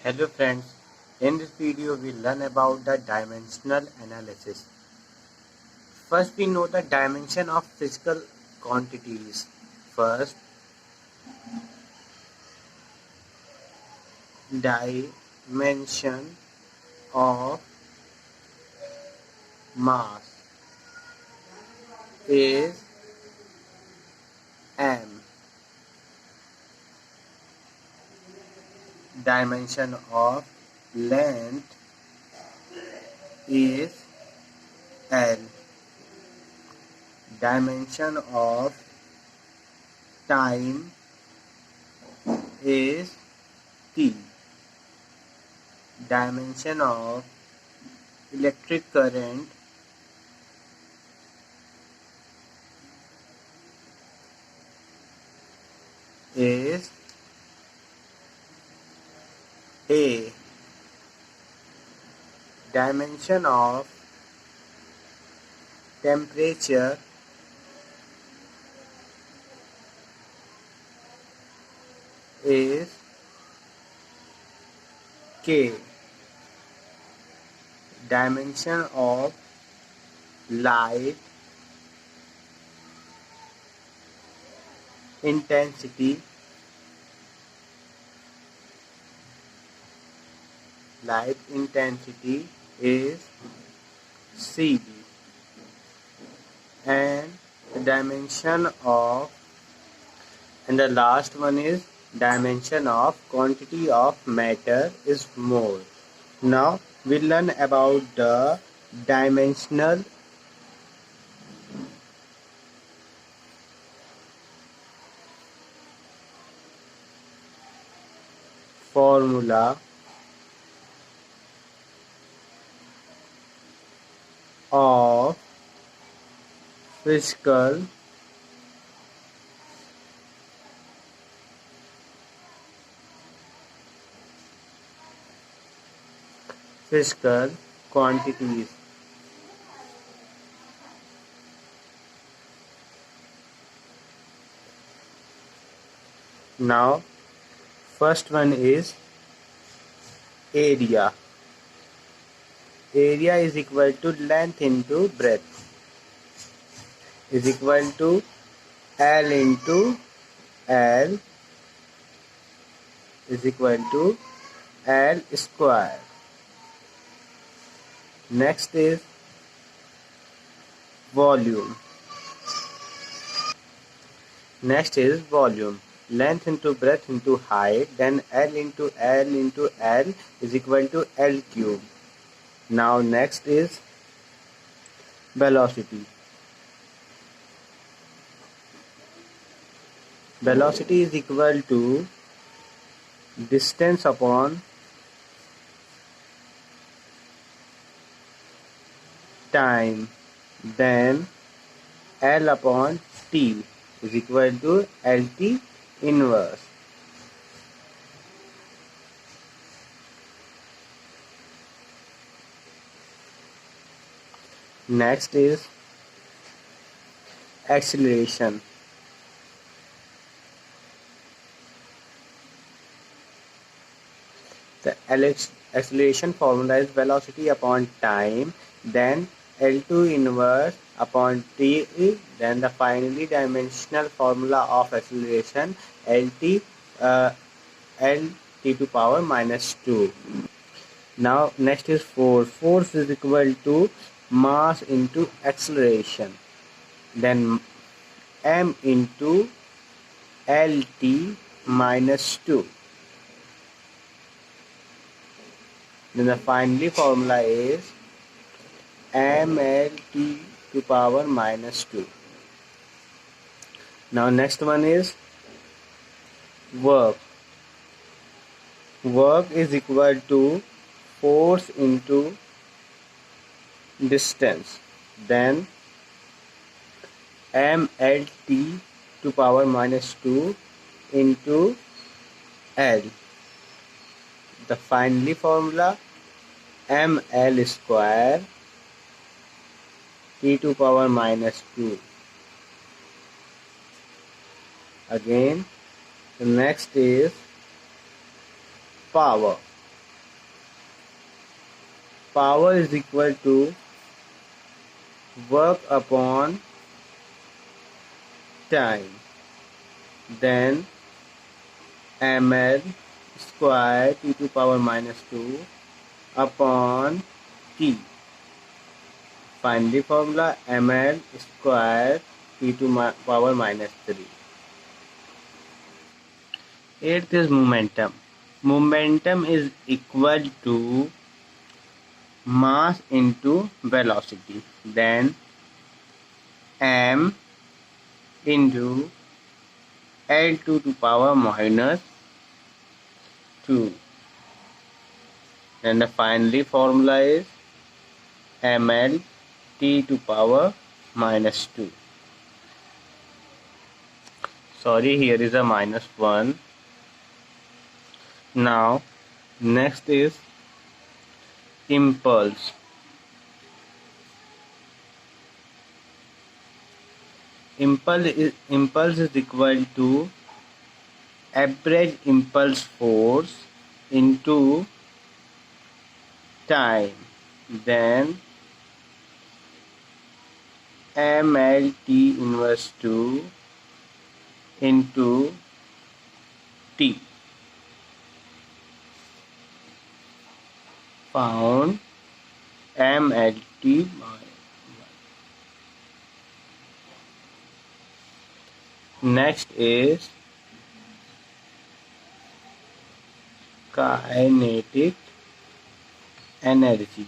Hello friends, in this video we learn about the dimensional analysis. First we know the dimension of physical quantities. First, dimension of mass is m. Dimension of length is L. Dimension of time is T. Dimension of electric current is A. Dimension of temperature is K. Dimension of light intensity is CB. And the last one is dimension of quantity of matter is mole. Now we learn about the dimensional formula of physical quantities. Now first one is area. Area is equal to length into breadth is equal to L into L is equal to L square. Next is volume. Length into breadth into height, then L into L into L is equal to L cube. Now next is velocity. Velocity is equal to distance upon time, then L upon T is equal to LT inverse. Next is acceleration. The acceleration formula is velocity upon time, then L2 inverse upon T, then the finally dimensional formula of acceleration LT LT to power minus 2. Now next is force. Force is equal to mass into acceleration, then m into LT minus 2. Then the finally formula is mLT to power minus 2. Now next one is work. Work is equal to force into distance, then mLT to power minus 2 into L. The finally formula mL square T to power minus 2. Again, the next is power. power is equal to work upon time, then ml square t to power minus 2 upon t. Find the formula ml square t to power minus 3. Eighth is momentum. Momentum is equal to mass into velocity, then m into L2 to power minus 2. And the finally formula is ml t to power minus 2. Sorry, here is a minus 1. Now next is impulse. Impulse is equal to average impulse force into time, then mlt inverse 2 into t. Found mlt. Next is kinetic energy.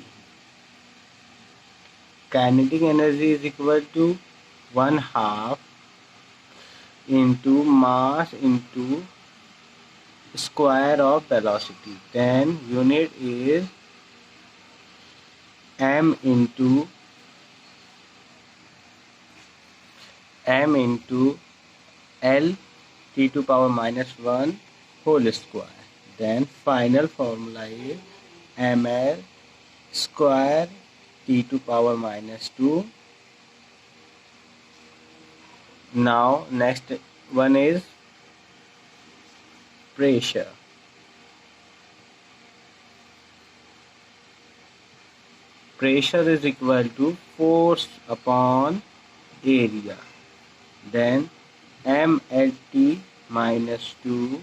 Kinetic energy is equal to 1/2 into mass into square of velocity. Then unit is m into L t to power minus 1 whole square. Then final formula is ml square t to power minus 2. Now next one is pressure. Pressure is equal to force upon area, then mlt minus 2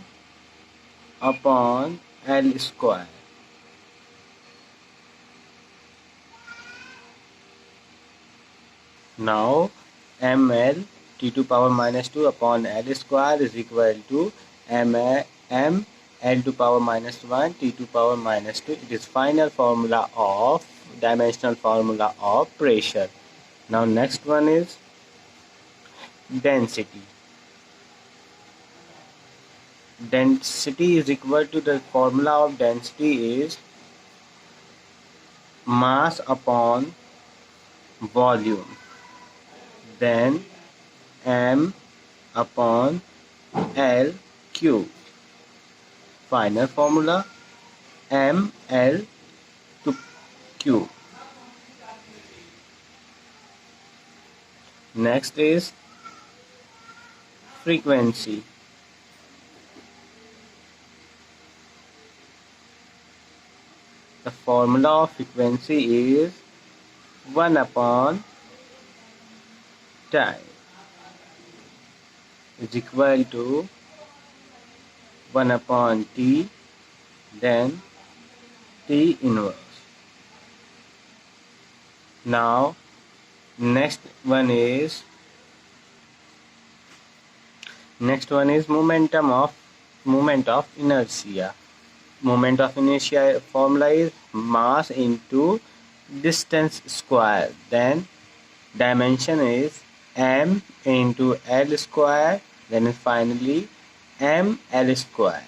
upon L square. Now ml t to power minus 2 upon L square is equal to m L to power minus 1 t to power minus 2. It is final formula of dimensional formula of pressure. Now next one is density. Density is equal to, the formula of density is mass upon volume, then m upon L cube. Final formula ml to cube. Next is frequency. The formula of frequency is 1 upon time is equal to 1 upon t, then t inverse. Now next one is moment of inertia. Moment of inertia formula is mass into distance square, then dimension is m into L square, then finally ml square.